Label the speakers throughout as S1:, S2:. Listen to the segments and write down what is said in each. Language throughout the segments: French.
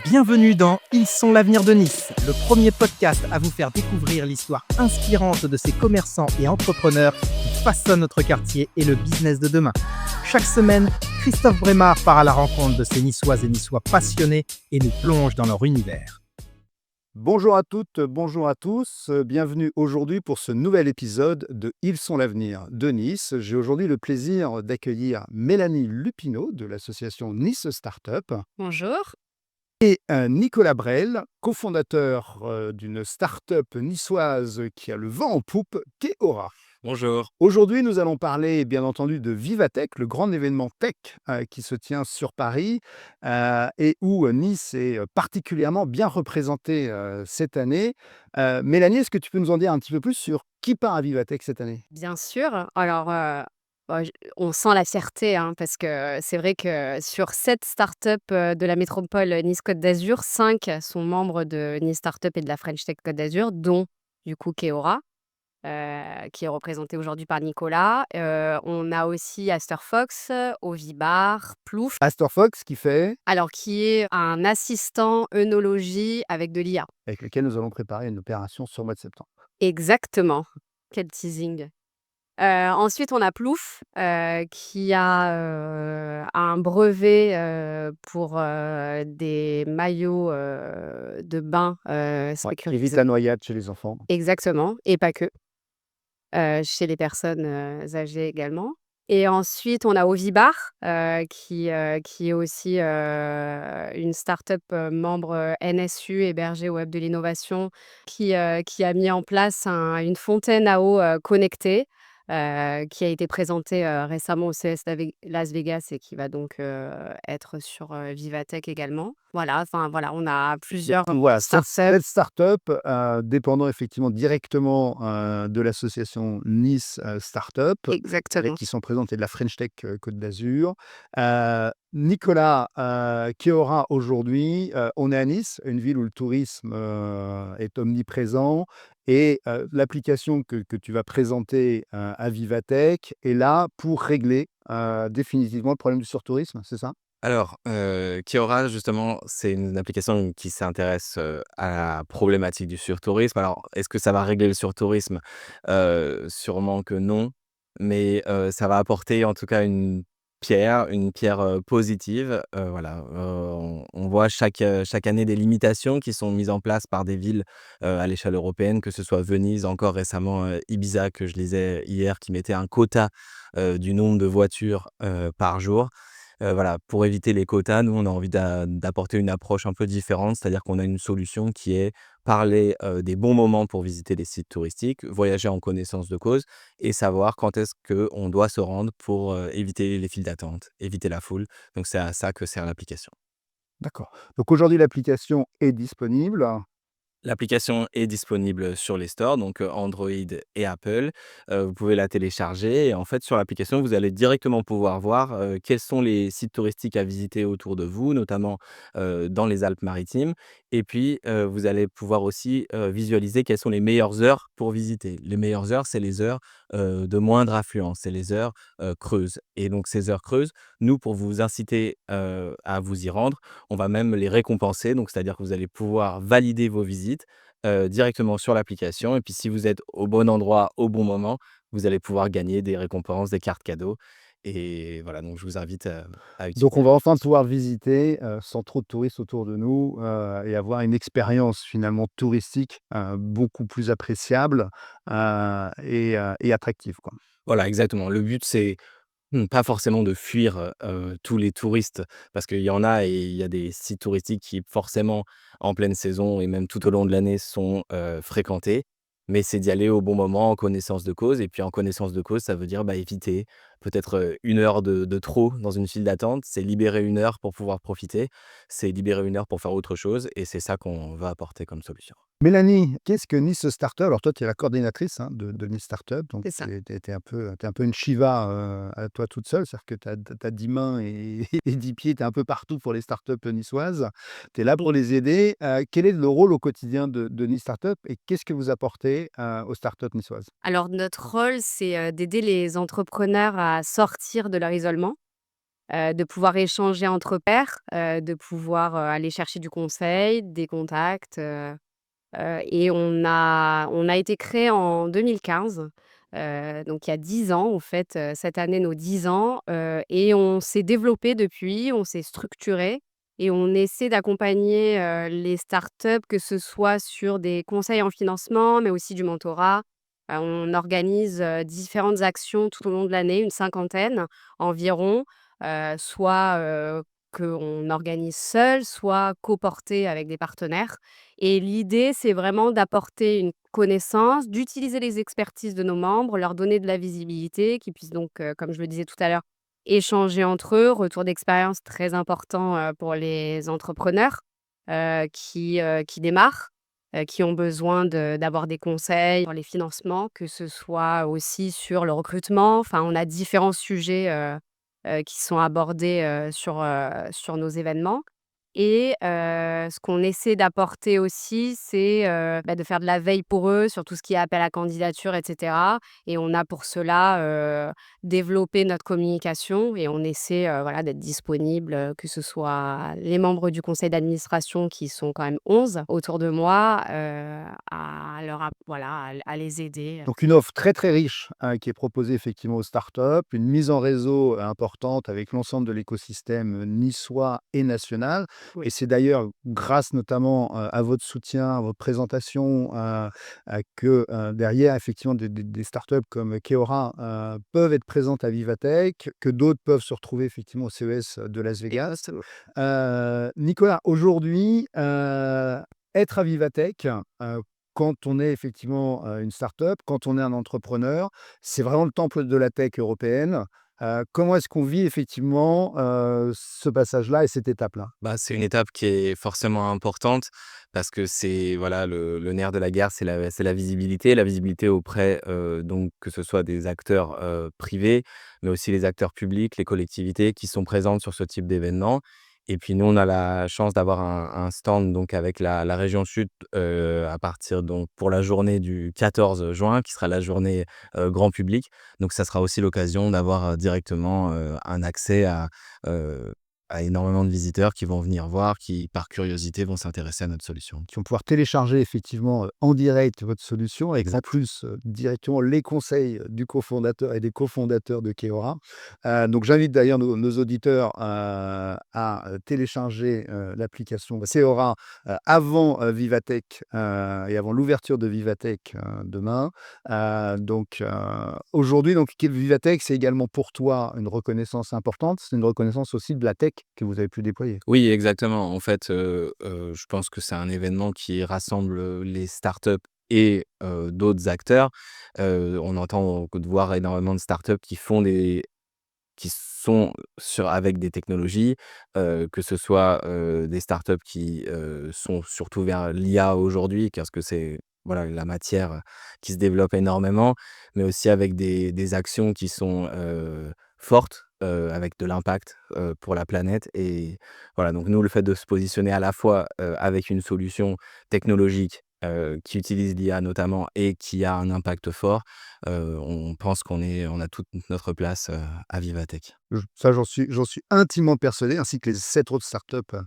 S1: Bienvenue dans Ils sont l'avenir de Nice, le premier podcast à vous faire découvrir l'histoire inspirante de ces commerçants et entrepreneurs qui façonnent notre quartier et le business de demain. Chaque semaine, Christophe Brémard part à la rencontre de ces Niçoises et Niçois passionnés et nous plonge dans leur univers. Bonjour à toutes, bonjour à tous, bienvenue aujourd'hui pour ce nouvel épisode de Ils sont l'avenir de Nice. J'ai aujourd'hui le plaisir d'accueillir Mélanie Lupineau de l'association Nice Startup.
S2: Bonjour.
S1: Nicolas Brel, cofondateur d'une start-up niçoise qui a le vent en poupe, Keora.
S3: Bonjour.
S1: Aujourd'hui, nous allons parler bien entendu de Vivatech, le grand événement tech qui se tient sur Paris et où Nice est particulièrement bien représentée cette année. Mélanie, est-ce que tu peux nous en dire un petit peu plus sur qui part à Vivatech cette année?
S2: Bien sûr. Alors, on sent la fierté, hein, parce que c'est vrai que sur 7 startups, de la métropole Nice-Côte d'Azur, 5 sont membres de Nice Startup et de la French Tech Côte d'Azur, dont du coup Keora, qui est représenté aujourd'hui par Nicolas. On a aussi Asterfox, Ovibar, Plouf,
S1: Astor Fox qui fait,
S2: alors qui est un assistant œnologie avec de l'IA.
S1: avec lequel nous allons préparer une opération sur le mois de septembre.
S2: Exactement. Quel teasing! Ensuite, on a Plouf, qui a, un brevet, pour, des maillots, de bain,
S1: Ouais, qui évite
S2: sécurisés.
S1: la noyade chez les enfants.
S2: Exactement, et pas que, chez les personnes, âgées également. Et ensuite, on a Ovibar, qui est aussi, une start-up, membre, NSU, hébergée au Hub de l'innovation, qui a mis en place une fontaine à eau, connectée, qui a été présentée, récemment au CES Las Vegas et qui va donc, être sur, Vivatech également. Voilà, enfin voilà, on a plusieurs
S1: Voilà,
S2: startups.
S1: cette start-up, dépendant effectivement directement, de l'association Nice, Startup,
S2: Exactement.
S1: qui sont présentes et de la French Tech, Côte d'Azur. Nicolas, Keora aujourd'hui, on est à Nice, une ville où le tourisme, est omniprésent et l'application que tu vas présenter, à Vivatech est là pour régler, définitivement le problème du surtourisme, c'est ça?
S3: Alors, Keora, justement, c'est une application qui s'intéresse, à la problématique du surtourisme. Alors, est-ce que ça va régler le surtourisme? Sûrement que non, mais ça va apporter en tout cas une pierre, positive. Voilà, on voit chaque année des limitations qui sont mises en place par des villes, à l'échelle européenne, que ce soit Venise, encore récemment, Ibiza que je lisais hier, qui mettait un quota, du nombre de voitures, par jour. Voilà, pour éviter les quotas, nous, on a envie d'apporter une approche un peu différente, c'est-à-dire qu'on a une solution qui est parler, des bons moments pour visiter les sites touristiques, voyager en connaissance de cause et savoir quand est-ce qu'on doit se rendre pour, éviter les files d'attente, éviter la foule. Donc c'est à ça que sert l'application.
S1: D'accord. Donc aujourd'hui, l'application est disponible.
S3: L'application est disponible sur les stores, donc Android et Apple. Vous pouvez la télécharger et en fait, sur l'application, vous allez directement pouvoir voir, quels sont les sites touristiques à visiter autour de vous, notamment, dans les Alpes-Maritimes et puis, vous allez pouvoir aussi, visualiser quelles sont les meilleures heures pour visiter. Les meilleures heures, c'est les heures, de moindre affluence, c'est les heures, creuses et donc ces heures creuses, nous, pour vous inciter, à vous y rendre, on va même les récompenser, donc c'est-à-dire que vous allez pouvoir valider vos visites, directement sur l'application et puis si vous êtes au bon endroit, au bon moment, vous allez pouvoir gagner des récompenses, des cartes cadeaux et voilà, donc je vous invite, à
S1: Donc on
S3: utiliser
S1: va enfin
S3: l'application.
S1: pouvoir visiter, sans trop de touristes autour de nous, et avoir une expérience finalement touristique, beaucoup plus appréciable, et attractive, quoi.
S3: Voilà, exactement. Le but, c'est pas forcément de fuir, tous les touristes parce qu'il y en a et il y a des sites touristiques qui forcément en pleine saison et même tout au long de l'année sont, fréquentés. Mais c'est d'y aller au bon moment en connaissance de cause et puis en connaissance de cause, ça veut dire, bah, éviter peut-être, 1 heure de trop dans une file d'attente. C'est libérer 1 heure pour pouvoir profiter. C'est libérer 1 heure pour faire autre chose et c'est ça qu'on va apporter comme solution.
S1: Mélanie, qu'est-ce que Nice Startup? Alors toi, tu es la coordinatrice, hein, de Nice Startup, donc
S2: C'est ça.
S1: tu un peu une Shiva, à toi toute seule. C'est-à-dire que tu as 10 mains et et 10 pieds, tu es un peu partout pour les startups niçoises. Tu es là pour les aider. Quel est le rôle au quotidien de Nice Startup et qu'est-ce que vous apportez, aux startups niçoises?
S2: Alors notre rôle, c'est, d'aider les entrepreneurs à sortir de leur isolement. de pouvoir échanger entre pairs, de pouvoir, aller chercher du conseil, des contacts, et on a été créé en 2015, donc il y a 10 ans, en fait, cette année nos 10 ans, et on s'est développé depuis, on s'est structuré et on essaie d'accompagner, les startups, que ce soit sur des conseils en financement, mais aussi du mentorat. On organise, différentes actions tout au long de l'année, une cinquantaine environ, soit, qu'on organise seul, soit coporté avec des partenaires. Et l'idée, c'est vraiment d'apporter une connaissance, d'utiliser les expertises de nos membres, leur donner de la visibilité, qu'ils puissent donc, comme je le disais tout à l'heure, échanger entre eux. Retour d'expérience très important, pour les entrepreneurs, qui démarrent, qui ont besoin d'avoir des conseils sur les financements, que ce soit aussi sur le recrutement. Enfin, on a différents sujets, qui sont abordés, sur nos événements. Et ce qu'on essaie d'apporter aussi, c'est, de faire de la veille pour eux sur tout ce qui est appel à candidature et cetera. Et on a pour cela, développé notre communication et on essaie, voilà, d'être disponible, que ce soit les membres du conseil d'administration qui sont quand même 11 autour de moi, à leur app voilà, à les aider.
S4: Donc une offre très, très riche, qui est proposée effectivement aux startups, une mise en réseau importante avec l'ensemble de l'écosystème, niçois et national et
S2: Oui.
S4: c'est d'ailleurs grâce notamment, à votre soutien, à votre présentation, que, derrière effectivement des startups comme Keora, peuvent être présentes à Vivatech, que d'autres peuvent se retrouver effectivement au CES de Las Vegas.
S2: Exactement.
S4: Nicolas, aujourd'hui, être à Vivatech, quand on est effectivement, une start-up, quand on est un entrepreneur, c'est vraiment le temple de la tech européenne. Comment est-ce qu'on vit effectivement, ce passage-là et cette étape-là?
S3: Bah, c'est une étape qui est forcément importante parce que c'est voilà le nerf de la guerre, c'est la visibilité auprès, donc que ce soit des acteurs, privés, mais aussi les acteurs publics, les collectivités qui sont présentes sur ce type d'événement. Et puis nous, on a la chance d'avoir un stand donc avec la région sud, à partir donc pour la journée du 14 juin qui sera la journée, grand public. Donc ça sera aussi l'occasion d'avoir, directement, un accès heu à énormément de visiteurs qui vont venir voir, qui, par curiosité, vont s'intéresser à notre solution.
S4: Qui vont pouvoir télécharger effectivement, en direct votre solution avec en
S3: Exact.
S4: plus, directement les conseils du cofondateur et des cofondateurs de Keora. Donc j'invite d'ailleurs nos auditeurs, télécharger, l'application Keora, avant, Vivatech, et avant l'ouverture de Vivatech, demain. Aujourd'hui donc Vivatech, c'est également pour toi une reconnaissance importante. C'est une reconnaissance aussi de la tech que vous avez pu déployer.
S3: Oui, exactement. En fait, je pense que c'est un événement qui rassemble, les startups et d'autres acteurs. On entend de voir énormément de startups qui sont avec des technologies, que ce soit, des startups qui, sont surtout vers l'IA aujourd'hui, parce que c'est, voilà, la matière, qui se développe énormément, mais aussi avec des actions qui sont, fortes, avec de l'impact, pour la planète. Et voilà, donc nous, le fait de se positionner à la fois, avec une solution technologique, qui utilise l'IA notamment et qui a un impact fort, on pense on a toute notre place, à Vivatech.
S4: Ça, j'en suis intimement persuadé, ainsi que les 7 autres startups,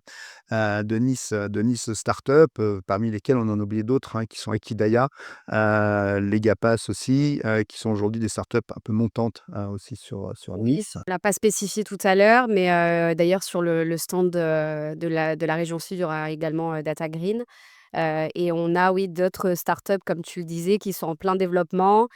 S4: de Nice Startup, parmi lesquelles on en a oublié d'autres, qui sont Equidaya, Legapass aussi, qui sont aujourd'hui des startups un peu montantes, aussi sur
S2: Oui,
S4: Nice.
S2: on l'a pas spécifié tout à l'heure, mais d'ailleurs sur le stand, de la région sud, il y aura également, Data Green, et on a, oui, d'autres startups, comme tu le disais, qui sont en plein développement,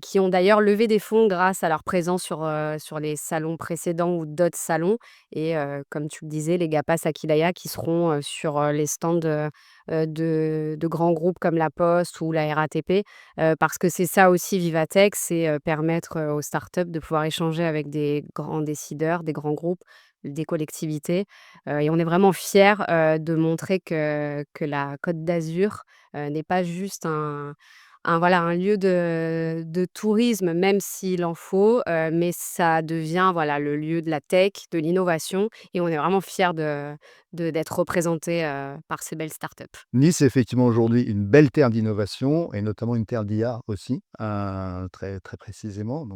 S2: qui ont d'ailleurs levé des fonds grâce à leur présence sur les salons précédents ou d'autres salons. Et comme tu le disais, les Gapas Aquilaya qui seront, sur, les stands, de grands groupes comme La Poste ou la RATP. Parce que c'est ça aussi Vivatech, c'est, permettre, aux startups de pouvoir échanger avec des grands décideurs, des grands groupes, des collectivités, et on est vraiment fiers, de montrer que la Côte d'Azur, n'est pas juste voilà, un lieu de tourisme, même s'il en faut, mais ça devient, voilà, le lieu de la tech, de l'innovation, et on est vraiment fiers d'être représentés, par ces belles startups.
S4: Nice est effectivement aujourd'hui une belle terre d'innovation et notamment une terre d'IA aussi, très, très précisément.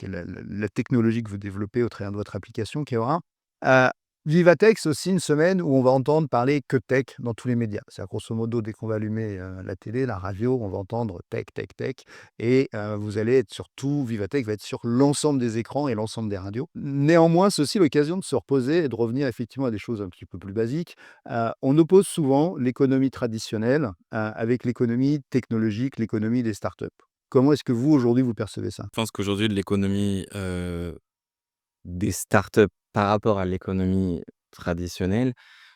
S4: qui est la technologie que vous développez au travers de votre application Keora. Heu, Vivatech, c'est aussi une semaine où on va entendre parler que tech dans tous les médias. C'est-à-dire grosso modo, dès qu'on va allumer, la télé, la radio, on va entendre tech, tech, tech et vous allez être sur tout Vivatech va être sur l'ensemble des écrans et l'ensemble des radios. Néanmoins, c'est aussi l'occasion de se reposer et de revenir effectivement à des choses un petit peu plus basiques. On oppose souvent l'économie traditionnelle, avec l'économie technologique, l'économie des startups. Comment est-ce que vous, aujourd'hui, vous percevez ça?
S3: Je pense qu'aujourd'hui l'économie, des startups par rapport à l'économie traditionnelle,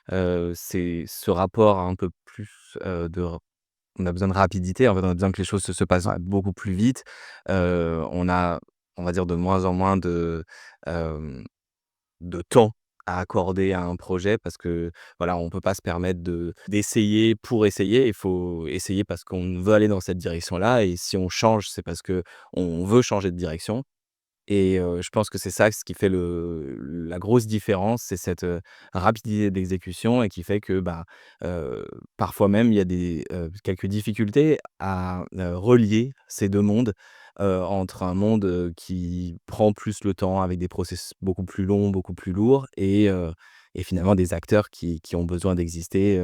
S3: c'est ce rapport un peu plus, on a besoin de rapidité, en fait, on a besoin que les choses se passent beaucoup plus vite. On a, on va dire, de moins en moins de temps à accorder à un projet parce que, voilà, on peut pas se permettre d'essayer pour essayer. Il faut essayer parce qu'on veut aller dans cette direction-là et si on change, c'est parce que on veut changer de direction. Et je pense que c'est ça ce qui fait la grosse différence, c'est cette, rapidité d'exécution et qui fait que, bah, parfois même il y a quelques difficultés à, relier ces 2 mondes, entre un monde, qui prend plus le temps avec des process beaucoup plus longs, beaucoup plus lourds et finalement des acteurs qui ont besoin d'exister,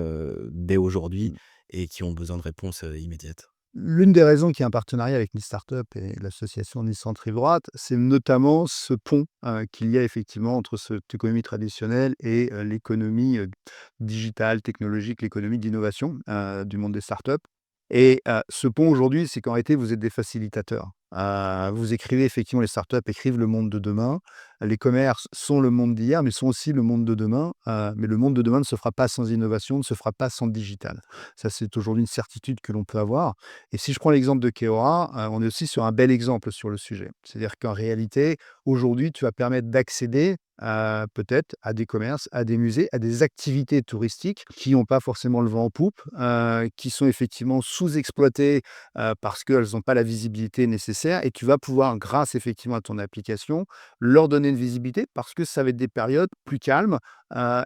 S3: dès aujourd'hui et qui ont besoin de réponses, immédiates.
S4: L'une des raisons qu'il y a un partenariat avec Nice Startup et l'association Nice Centre Rive Droite, c'est notamment ce pont, qu'il y a effectivement entre cette économie traditionnelle et l'économie, digitale, technologique, l'économie d'innovation, du monde des startups et ce pont aujourd'hui, c'est qu'en réalité, vous êtes des facilitateurs. Vous écrivez effectivement les startups écrivent le monde de demain. Les commerces sont le monde d'hier, mais sont aussi le monde de demain, mais le monde de demain ne se fera pas sans innovation, ne se fera pas sans digital. Ça, c'est aujourd'hui une certitude que l'on peut avoir et si je prends l'exemple de Keora, on est aussi sur un bel exemple sur le sujet. C'est-à-dire qu'en réalité, aujourd'hui, tu vas permettre d'accéder, peut-être à des commerces, à des musées, à des activités touristiques qui n'ont pas forcément le vent en poupe, qui sont effectivement sous-exploitées, parce qu'elles n'ont pas la visibilité nécessaire et tu vas pouvoir, grâce effectivement à ton application, leur donner une visibilité parce que ça va être des périodes plus calmes,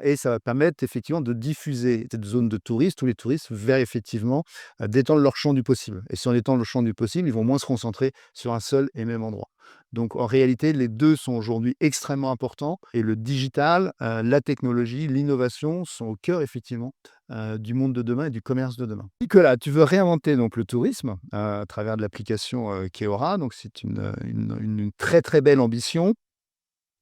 S4: et ça va permettre effectivement de diffuser cette zone de touristes, tous les touristes vers effectivement, d'étendre leur champ du possible et si on étend le champ du possible, ils vont moins se concentrer sur un seul et même endroit. Donc en réalité, les 2 sont aujourd'hui extrêmement importants et le digital, la technologie, l'innovation sont au cœur effectivement, du monde de demain et du commerce de demain. Nicolas, tu veux réinventer donc le tourisme, à travers de l'application, Keora, donc c'est une très, très belle ambition.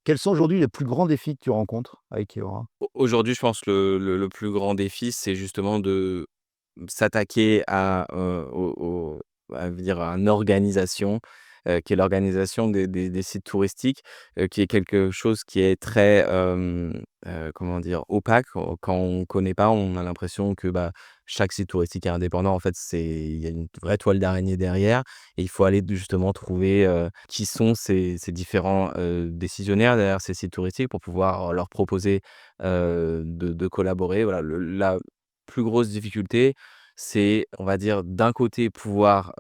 S4: Quels sont aujourd'hui les plus grands défis que tu rencontres avec Keora?
S3: Aujourd'hui, je pense que le plus grand défi, c'est justement de s'attaquer à dire, à une organisation, qui est l'organisation des sites touristiques, qui est quelque chose qui est très, comment dire? Opaque. Quand on connaît pas, on a l'impression que, bah, chaque site touristique est indépendant. En fait, il y a une vraie toile d'araignée derrière et il faut aller justement trouver, qui sont ces différents, décisionnaires derrière ces sites touristiques pour pouvoir leur proposer, de collaborer. Voilà, la plus grosse difficulté, c'est, on va dire, d'un côté, pouvoir,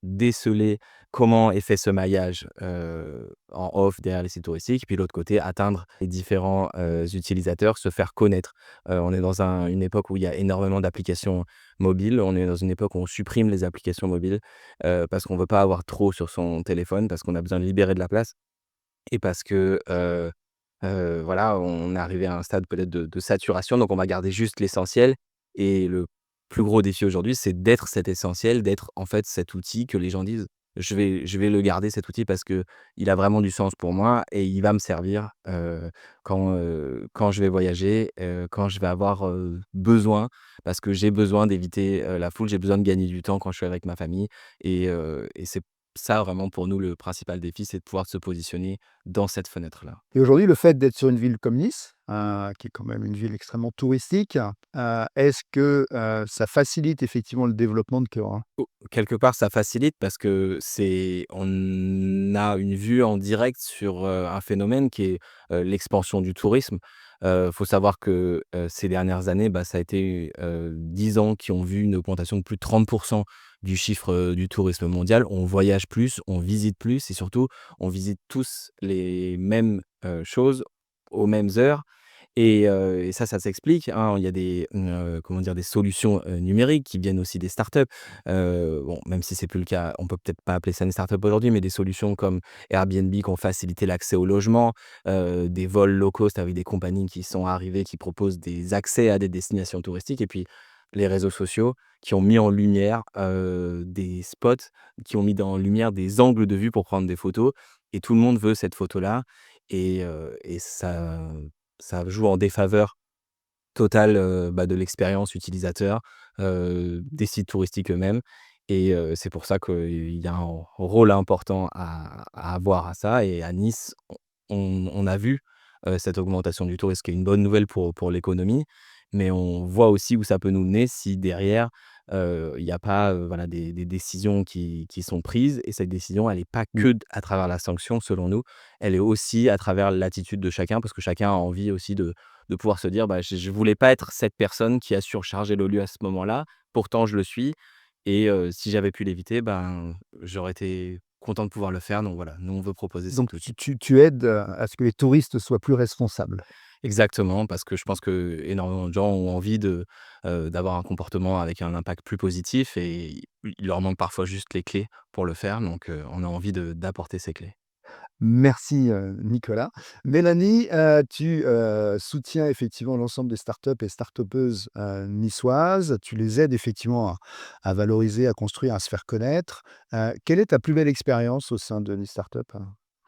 S3: déceler comment est fait ce maillage, en off derrière les sites touristiques, puis l'autre côté, atteindre les différents, utilisateurs, se faire connaître. On est dans une époque où il y a énormément d'applications mobiles. On est dans une époque où on supprime les applications mobiles, parce qu'on veut pas avoir trop sur son téléphone, parce qu'on a besoin de libérer de la place et parce que, voilà, on est arrivé à un stade peut-être de saturation, donc on va garder juste l'essentiel et le plus gros défi aujourd'hui, c'est d'être cet essentiel, d'être en fait cet outil que les gens disent: «Je vais le garder cet outil parce que il a vraiment du sens pour moi et il va me servir, quand je vais voyager, quand je vais avoir, besoin». Parce que j'ai besoin d'éviter, la foule, j'ai besoin de gagner du temps quand je suis avec ma famille et c'est ça vraiment pour nous le principal défi, c'est de pouvoir se positionner dans cette fenêtre-là.
S4: Et aujourd'hui, le fait d'être sur une ville comme Nice, qui est quand même une ville extrêmement touristique, est-ce que, ça facilite effectivement le développement de Keora?
S3: Quelque part, ça facilite parce que on a une vue en direct sur, un phénomène qui est, l'expansion du tourisme. Faut savoir que, ces dernières années, bah, ça a été, 10 ans qui ont vu une augmentation de plus de 30 du chiffre, du tourisme mondial. On voyage plus, on visite plus et surtout, on visite tous les mêmes, choses aux mêmes heures Et ça s'explique, hein. Il y a comment dire? Des solutions, numériques qui viennent aussi des startups. Bon, même si c'est plus le cas, on peut peut-être pas appeler ça une startup aujourd'hui, mais des solutions comme Airbnb qui ont facilité l'accès au logement, des vols low cost avec des compagnies qui sont arrivées, qui proposent des accès à des destinations touristiques et puis les réseaux sociaux qui ont mis en lumière, des spots, qui ont mis en lumière des angles de vue pour prendre des photos et tout le monde veut cette photo-là et ça joue en défaveur totale, de l'expérience utilisateur, des sites touristiques eux-mêmes c'est pour ça qu'il y a un rôle important à avoir à ça et à Nice, on a vu, cette augmentation du tourisme, qui est une bonne nouvelle pour l'économie, mais on voit aussi où ça peut nous mener si derrière, il y a pas, voilà des décisions qui sont prises et cette décision, elle est pas
S4: Mmh.
S3: que à travers la sanction selon nous, elle est aussi à travers l'attitude de chacun parce que chacun a envie aussi de pouvoir se dire: «Bah, je voulais pas être cette personne qui a surchargé le lieu à ce moment-là, pourtant je le suis si j'avais pu l'éviter, ben, j'aurais été content de pouvoir le faire». Donc voilà, nous on veut proposer
S4: Donc
S3: cet outil.
S4: tu aides, à ce que les touristes soient plus responsables.
S3: Exactement, parce que je pense que énormément de gens ont envie d'avoir un comportement avec un impact plus positif et il leur manque parfois juste les clés pour le faire, donc on a envie d'apporter ces clés.
S4: Merci, Nicolas. Mélanie, tu, soutiens effectivement l'ensemble des startups et start-upeuses, niçoises. Tu les aides effectivement à valoriser, à construire, à se faire connaître. Quelle est ta plus belle expérience au sein de Nice Startup?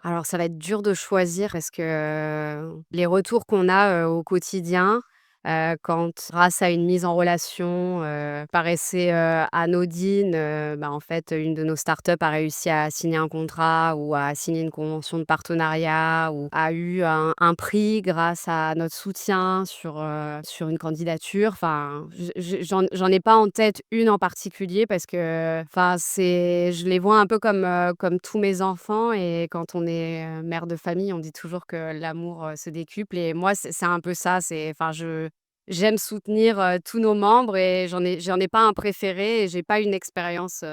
S2: Alors ça va être dur de choisir parce que, les retours qu'on a, au quotidien, quand grâce à une mise en relation, paraissait, anodine, en fait, une de nos startups a réussi à signer un contrat ou à signer une convention de partenariat ou a eu un prix grâce à notre soutien sur une candidature. Enfin, j'en ai pas en tête une en particulier parce que, enfin, je les vois un peu comme tous mes enfants et quand on est, mère de famille, on dit toujours que l'amour, se décuple et moi, c'est un peu ça. Enfin, j'aime soutenir, tous nos membres et j'en ai pas un préféré et j'ai pas une expérience,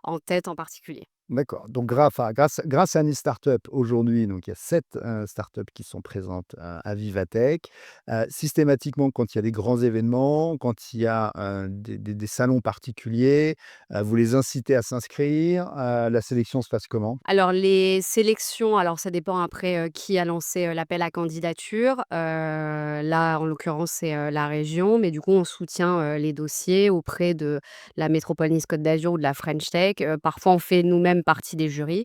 S2: en tête en particulier.
S4: D'accord, donc grâce à Nice Startup, aujourd'hui, donc il y a 7 startups qui sont présentes, à Vivatech. Systématiquement, quand il y a des grands événements, quand il y a, des salons particuliers, vous les incitez à s'inscrire, la sélection se passe comment?
S2: Alors les sélections, alors ça dépend après, qui a lancé, l'appel à candidature. Là, en l'occurrence, c'est, la région, mais du coup, on soutient, les dossiers auprès de la métropole Nice-Côte d'Azur ou de la French Tech. Parfois, on fait nous-mêmes partie des jurys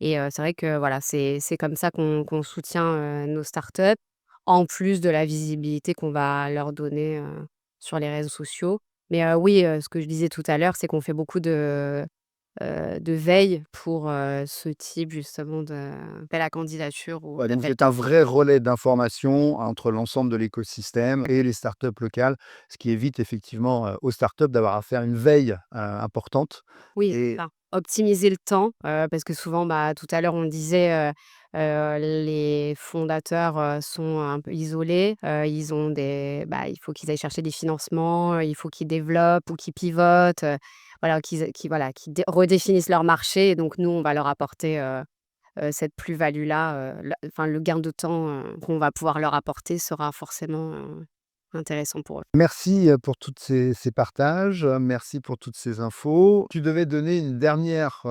S2: et c'est vrai que voilà, c'est comme ça qu'on soutient, nos startups, en plus de la visibilité qu'on va leur donner, sur les réseaux sociaux. Mais oui, ce que je disais tout à l'heure, c'est qu'on fait beaucoup de veille pour, ce type justement d'appel à candidature ou
S4: Ouais, donc vous
S2: d'appel
S4: êtes un vrai relais d'information entre l'ensemble de l'écosystème et les startups locales, ce qui évite effectivement, aux startups d'avoir à faire une veille, importante
S2: oui, c'est
S4: et
S2: ça. Optimiser le temps, parce que souvent, tout à l'heure on disait, les fondateurs, sont un peu isolés, ils ont il faut qu'ils aillent chercher des financements, il faut qu'ils développent ou qu'ils pivotent, voilà, qu'ils redéfinissent leur marché et donc nous, on va leur apporter, cette plus-value-là, le gain de temps, qu'on va pouvoir leur apporter sera forcément, intéressant pour eux.
S4: merci, pour toutes ces partages, merci pour toutes ces infos. Tu devais donner une dernière,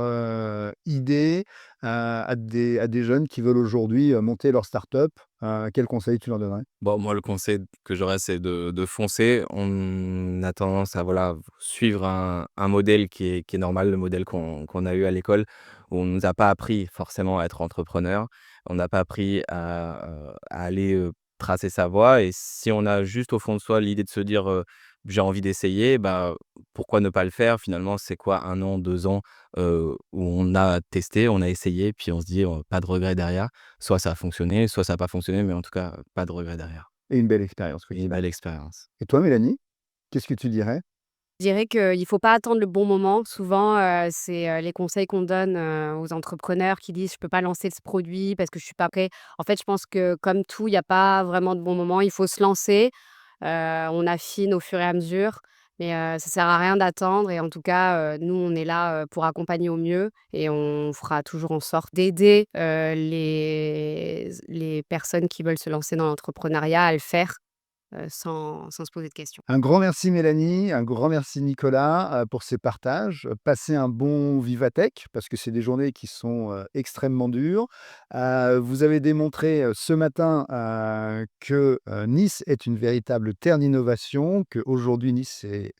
S4: idée, à des jeunes qui veulent aujourd'hui, monter leur start-up, quel conseil tu leur donnerais?
S3: Bon, moi, le conseil que j'aurais, c'est de foncer. On a tendance à, voilà, suivre un modèle qui est normal, le modèle qu'on a eu à l'école, où on nous a pas appris forcément à être entrepreneur. On n'a pas appris à aller, tracer sa voie et si on a juste au fond de soi l'idée de se dire, «J'ai envie d'essayer», bah, pourquoi ne pas le faire? Finalement, c'est quoi 1 an, 2 ans, où on a testé, on a essayé, puis on se dit, pas de regrets derrière. Soit ça a fonctionné, soit ça a pas fonctionné, mais en tout cas, pas de regret derrière
S4: Et une belle expérience,
S3: et une
S4: effectivement.
S3: belle expérience.
S4: Et toi, Mélanie, qu'est-ce que tu dirais?
S2: Je dirais qu'il faut pas attendre le bon moment. Souvent, c'est, les conseils qu'on donne, aux entrepreneurs qui disent: «Je peux pas lancer ce produit parce que je suis pas prêt». En fait, je pense que comme tout, il y a pas vraiment de bon moment. Il faut se lancer, on affine au fur et à mesure, Mais ça sert à rien d'attendre et en tout cas, nous, on est là, pour accompagner au mieux et on fera toujours en sorte d'aider, les personnes qui veulent se lancer dans l'entrepreneuriat à le faire, sans se poser de questions.
S4: Un grand merci Mélanie, un grand merci Nicolas, pour ces partages. Passez un bon Vivatech parce que c'est des journées qui sont, extrêmement dures. Vous avez démontré, ce matin, que, Nice est une véritable terre d'innovation, qu'aujourd'hui Nice est,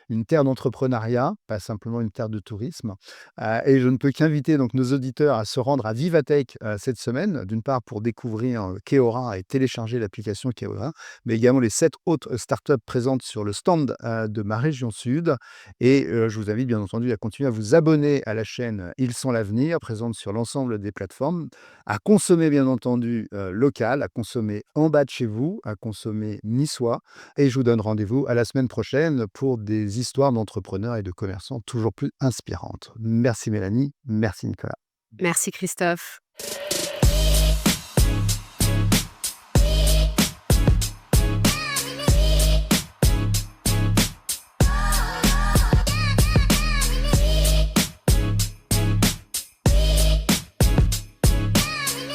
S4: une terre d'entrepreneuriat, pas simplement une terre de tourisme. Et je ne peux qu'inviter donc nos auditeurs à se rendre à Vivatech, cette semaine, d'une part pour découvrir, Keora et télécharger l'application Keora, mais également les 7 autres startups présentes sur le stand, de ma région sud. Et je vous invite bien entendu à continuer à vous abonner à la chaîne, Ils sont l'avenir, présente sur l'ensemble des plateformes, à consommer bien entendu, local, à consommer en bas de chez vous, à consommer niçois. Et je vous donne rendez-vous à la semaine prochaine pour des histoires d'entrepreneurs et de commerçants toujours plus inspirantes. Merci Mélanie, merci Nicolas.
S2: Merci Christophe.